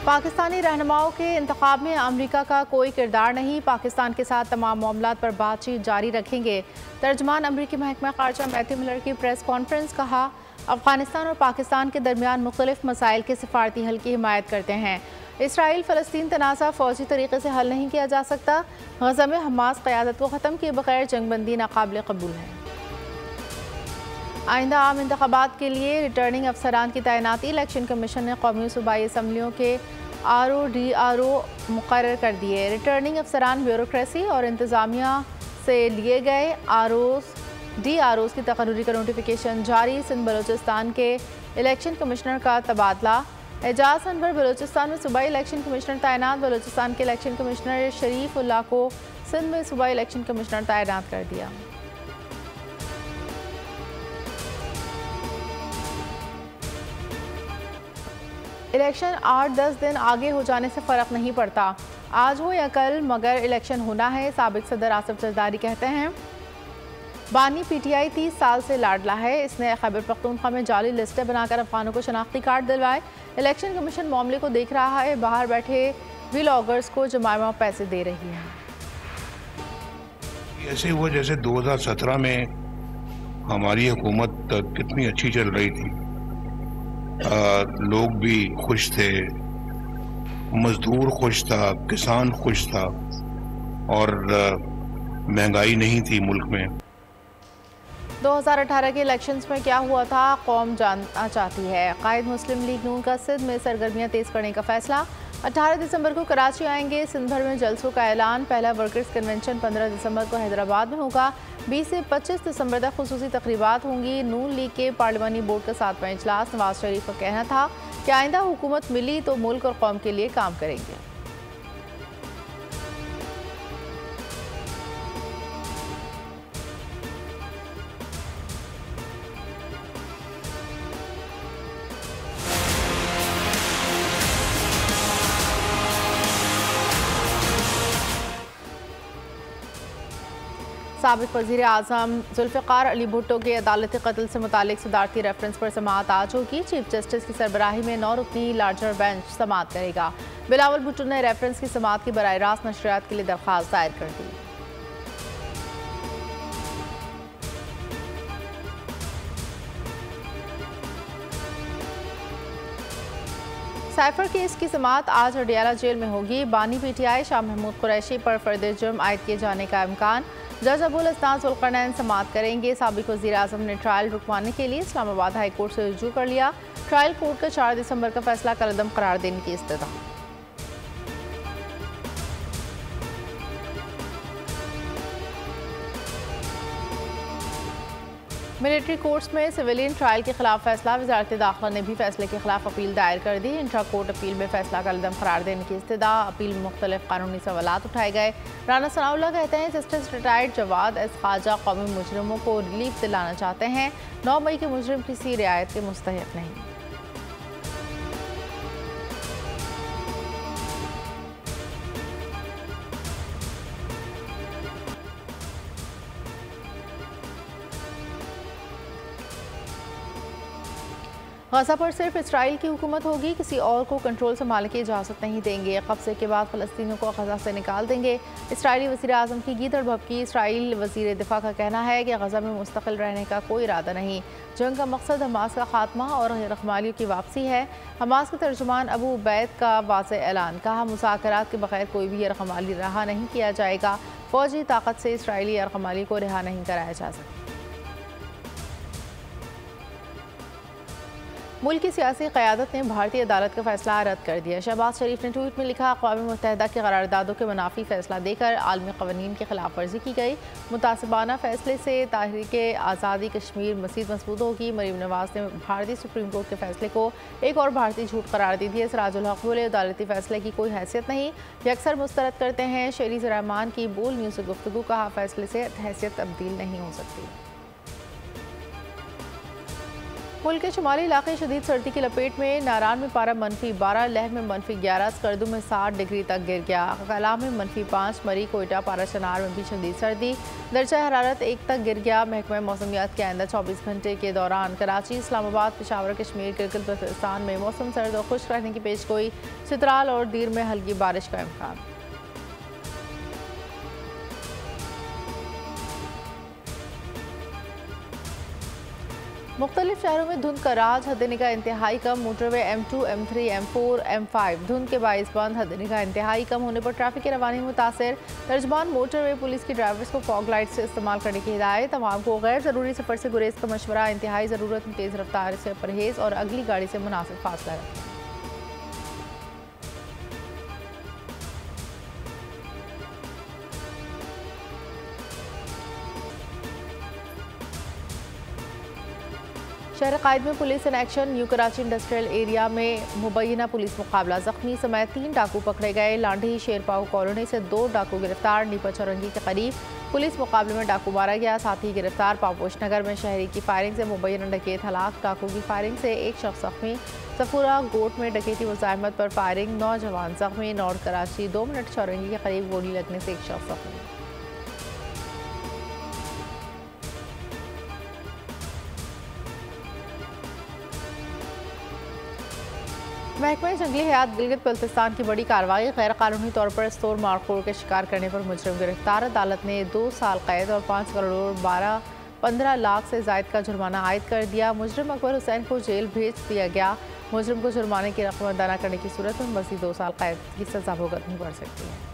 पाकिस्तानी रहनुमाओं के इंतखाब में अमरीका का कोई किरदार नहीं, पाकिस्तान के साथ तमाम मामलात पर बातचीत जारी रखेंगे। तर्जमान अमरीकी महकमा खारजा मैथ्यू मिलर की प्रेस कॉन्फ्रेंस। कहा, अफगानिस्तान और पाकिस्तान के दरमियान मुख्तलिफ मसाइल के सिफारती हल की हिमायत करते हैं। इसराइल फ़लस्तीन तनाज़ा फ़ौजी तरीके से हल नहीं किया जा सकता। गज़ा में हमास क़यादत को ख़त्म किए बगैर जंगबंदी नाकाबिल कबूल है। आइंदा आम इंतखाबात के लिए रिटर्निंग अफसरान की तैनाती। इलेक्शन कमीशन ने कौमी सूबाई असम्बलियों के RO मुकर्रर कर दिए। रिटर्निंग अफसरान ब्यूरोक्रेसी और इंतज़ामिया से लिए गए DROs की तकर्री का नोटिफिकेशन जारी। सिंध बलोचिस्तान के इलेक्शन कमिश्नर का तबादला। एजाज अनवर बलोचिस्तान में सूबाई इलेक्शन कमिश्नर तैनात। बलोचिस्तान के इलेक्शन कमिश्नर शरीफ उल्लाह को सिंध में सूबाई इलेक्शन कमिश्नर तैनात कर दिया। इलेक्शन 8-10 दिन आगे हो जाने से फ़र्क नहीं पड़ता, आज हो या कल मगर इलेक्शन होना है, साबिक सदर आसिफ जरदारी कहते हैं। बानी PTI 30 साल से लाडला है, इसने खैबर पख्तूनख्वा में जाली लिस्टें बनाकर अफगानों को शनाख्ती कार्ड दिलवाए। इलेक्शन कमीशन मामले को देख रहा है, बाहर बैठे व्लॉगर्स को जमायमा पैसे दे रही है। ऐसे हुआ जैसे 2017 में हमारी हुकूमत कितनी अच्छी चल रही थी, लोग भी खुश थे, मजदूर खुश था, किसान खुश था और महंगाई नहीं थी मुल्क में। 2018 के इलेक्शंस में क्या हुआ था कौम जानना चाहती है। कायद मुस्लिम लीग नून का सिंध में सरगर्मियां तेज करने का फैसला। 18 दिसंबर को कराची आएंगे, सिंध भर में जलसों का ऐलान। पहला वर्कर्स कन्वेंशन 15 दिसंबर को हैदराबाद में होगा। 20 से 25 दिसंबर तक खुसूसी तकरीबात होंगी। नून लीग के पार्लिमानी बोर्ड का 7वां इजलास। नवाज शरीफ का कहना था कि आइंदा हुकूमत मिली तो मुल्क और कौम के लिए काम करेंगे। साबिक वज़ीर आज़म जुल्फ़िकार अली भुट्टो के अदालती कत्ल से मुतालिक सदारती रेफरेंस पर समाअत आज होगी। चीफ जस्टिस की सरबराही में 9 रुकनी लार्जर बेंच समाअत करेगा। बिलावल भुट्टो ने रेफरेंस की समाअत की बराह रास्त नशरियात के लिए दरख्वास्त दायर कर दी। साइफर केस की समाअत आज अडियाला जेल में होगी। बानी PTI शाह महमूद कुरैशी पर फर्द जुर्म आयद किए जाने का इम्कान। जज अबुल हसन जुल्करनैन समाअत करेंगे। साबिक वज़ीर आज़म ने ट्रायल रुकवाने के लिए इस्लामाबाद हाई कोर्ट से रुजू कर लिया। ट्रायल कोर्ट का 4 दिसंबर का फैसला कलअदम करार देने की इस्तदा। मिलिट्री कोर्ट्स में सिविलियन ट्रायल के खिलाफ फैसला। वज़ारत दाखिला ने भी फैसले के खिलाफ अपील दायर कर दी। इंट्रा कोर्ट अपील में फैसला कलअदम करार देने की इस्तदा। अपील में मुख्तलिफ कानूनी सवालात उठाए गए। राना सनाउल्लाह कहते हैं justice retired Jawad S Khawaja कौमी मुजरिमों को रिलीफ दिलाना चाहते हैं। 9 मई के मुजरिम किसी रियायत के मुस्तहिक नहीं। गज़ा पर सिर्फ इसराइल की हुकूमत होगी, किसी और को कंट्रोल संभालने की इजाज़त नहीं देंगे। कब्ज़े के बाद फ़लस्तीनियों को गज़ा से निकाल देंगे। इसराइली वज़ीर आज़म की गीदड़ भभकी। इसराइल वज़ीर दिफा का कहना है कि गज़ा में मुस्तकिल रहने का कोई इरादा नहीं। जंग का मकसद हमास का खात्मा और रखमालियों की वापसी है। हमास के तर्जुमान अबू उबैद का वाज़ेह ऐलान। कहा, मुज़ाकरात के बगैर कोई भी यरगमाली रहा नहीं किया जाएगा। फ़ौजी ताकत से इसराइली यरगमाली को रिहा नहीं कराया जा सकता। मुल्क की सियासी क़यादत ने भारतीय अदालत का फैसला रद्द कर दिया। शहबाज शरीफ ने ट्वीट में लिखा, अक़वाम मुत्तहिदा की करारदादों के मुनाफी फैसला देकर आलमी क़वानीन की खिलाफ वर्जी की गई। मुतासिबाना फैसले से तहरीक आज़ादी कश्मीर मज़ीद मजबूत होगी। मरीम नवाज ने भारतीय सुप्रीम कोर्ट के फैसले को एक और भारतीय झूठ करार दे दिया। सिराजुल हक बोले, अदालती फैसले की कोई हैसियत नहीं, ये अक्सर मुस्तरद करते हैं। शरीफ रहमान की बोल न्यूज़ से गुफ्तगू। कहा, फैसले से हैसियत तब्दील नहीं हो सकती। मुल्क के शुमाली इलाके शदीद सर्दी की लपेट में। नारान में पारा -12, लेह में -11, स्कर्दू में 60 डिग्री तक गिर गया। कला में -5, मरी, कोयटा, पारा शनार में भी शदीद सर्दी। दर्जा हरारत 1 तक गिर गया। महकमा मौसमियात के आइंदा 24 घंटे के दौरान कराची, इस्लामाबाद, पेशावर, कश्मीर, गिलगित बल्तिस्तान में मौसम सर्द और खुश्क रहने की पेशगोई। चित्राल और दीर में हल्की बारिश का इम्कान। मुख्तलिफ शहरों में धुंध का राज, हद निगाह इंतहाई कम। Motorway M2, M3, M4, M5 धुंध के बाइस बंद। हद निगाह इंतहाई कम होने पर ट्रैफिक की रवानी मुतासर। तर्जमान मोटरवे पुलिस की ड्राइवर्स को फॉग लाइट से इस्तेमाल करने की हिदायत। तमाम को गैर ज़रूरी सफ़र से गुरेज का मशवरा। इंतहाई ज़रूरत में तेज़ रफ्तार से परहेज़ और अगली गाड़ी से मुनासिब फासला रखें। शहर कायद में police in action. New Karachi industrial area में मुबैना पुलिस मुकाबला। जख्मी समेत 3 डाकू पकड़े गए। लांडी शेरपाऊ कॉलोनी से 2 डाकू गिरफ्तार। नीपा चौरंगी के करीब पुलिस मुकाबले में डाकू मारा गया। साथ ही गिरफ्तार। पापोश नगर में शहरी की फायरिंग से मुबैना डकैत हलाक। डाकू की फायरिंग से 1 शख्स जख्मी। सफूरा गोट में डकैती मुजाहमत पर फायरिंग, नौजवान जख्मी। नॉर्थ कराची 2 मिनट चौरंगी के करीब गोली लगने से 1 शख्स जख्मी। महकमा जंगली हयात गिलगित बल्तिस्तान की बड़ी कार्रवाई। गैर कानूनी तौर पर स्टोर मारखोर के शिकार करने पर मुजरिम गिरफ्तार। अदालत ने 2 साल कैद और 5 करोड़ 15 लाख से जायद का जुर्माना आयद कर दिया। मुजरिम अकबर हुसैन को जेल भेज दिया गया। मुजरिम को जुर्माने की रकम अदा न करने की सूरत में मज़ीद 2 साल कैद की सजा भुगतनी पड़ सकती है।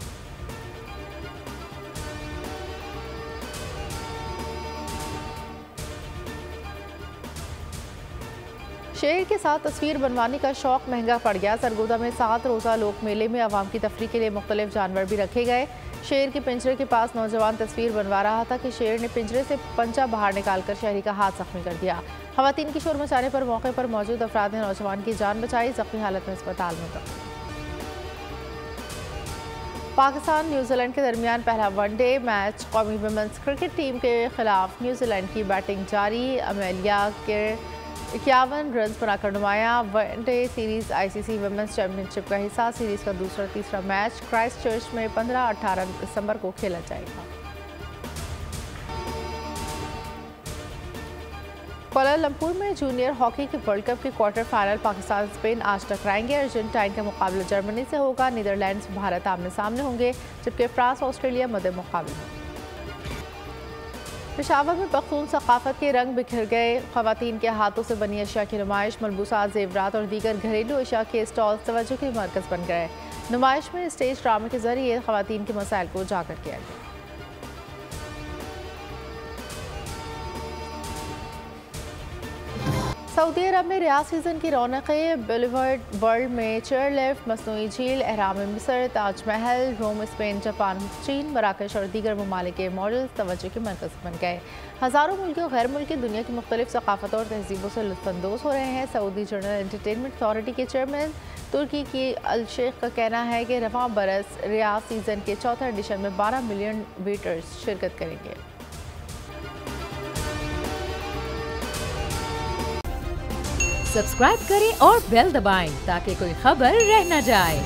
शेर के साथ तस्वीर बनवाने का शौक महंगा पड़ गया। सरगोदा में 7 रोज़ा लोक मेले में आवाम की तफरीह के लिए मुख्तलिफ जानवर भी रखे गए। शेर के पिंजरे के पास नौजवान तस्वीर बनवा रहा था कि शेर ने पिंजरे से पंचा बाहर निकालकर शहरी का हाथ जख्मी कर दिया। खवातीन की शोर मचाने पर मौके पर मौजूद अफराद ने नौजवान की जान बचाई। जख्मी हालत में अस्पताल में दाखिल। पाकिस्तान न्यूजीलैंड के दरमियान पहला वनडे मैच। कौमी वुमेन्स क्रिकेट टीम के खिलाफ न्यूजीलैंड की बैटिंग जारी। अमेलिया के 51 रन बनाकर नुमाया। One day series ICC women's championship का हिस्सा। सीरीज का दूसरा तीसरा मैच क्राइस्ट चर्च में 15-18 दिसंबर को खेला जाएगा। कुआलालंपुर में जूनियर हॉकी के वर्ल्ड कप के क्वार्टर फाइनल पाकिस्तान स्पेन आज टकराएंगे। अर्जेंटाइन का मुकाबला जर्मनी से होगा। नीदरलैंड्स भारत आमने सामने होंगे, जबकि फ्रांस ऑस्ट्रेलिया मद्दे मुकाबले होंगे। पेशावर में पख्तून सकाफत के रंग बिखर गए। खवातीन के हाथों से बनी अशिया की नुमाइश, मलबूसात, जेवरात और दीगर घरेलू अशिया के स्टॉल तवज्जो के मरकज़ बन गए। नुमाइश में स्टेज ड्रामे के जरिए खवातीन के मसाइल को उजागर किया गया। सऊदी अरब में रियाज सीज़न की रौनकें। बोलीवुड वर्ल्ड में चेयर लिफ्ट, मसनूई झील, एहराम मिस्र, ताजमहल, रोम, स्पेन, जापान, चीन, मराकश और दीगर ममालिक के मॉडल तवज्जो के मरकज़ बन गए। हज़ारों मुल्की और गैर मुल्की दुनिया की मुख्तलिफ सकाफ़तों और तहजीबों से लुत्फ़अंदोज़ हो रहे हैं। सऊदी जनरल एंटरटेनमेंट अथॉरिटी के चेयरमैन तुर्की की अल शेख का कहना है कि रवां बरस रियाज सीज़न के चौथे एडिशन में 12 मिलियन वेटर्स शिरकत करेंगे। सब्सक्राइब करें और बेल दबाएं ताकि कोई खबर रह न जाए।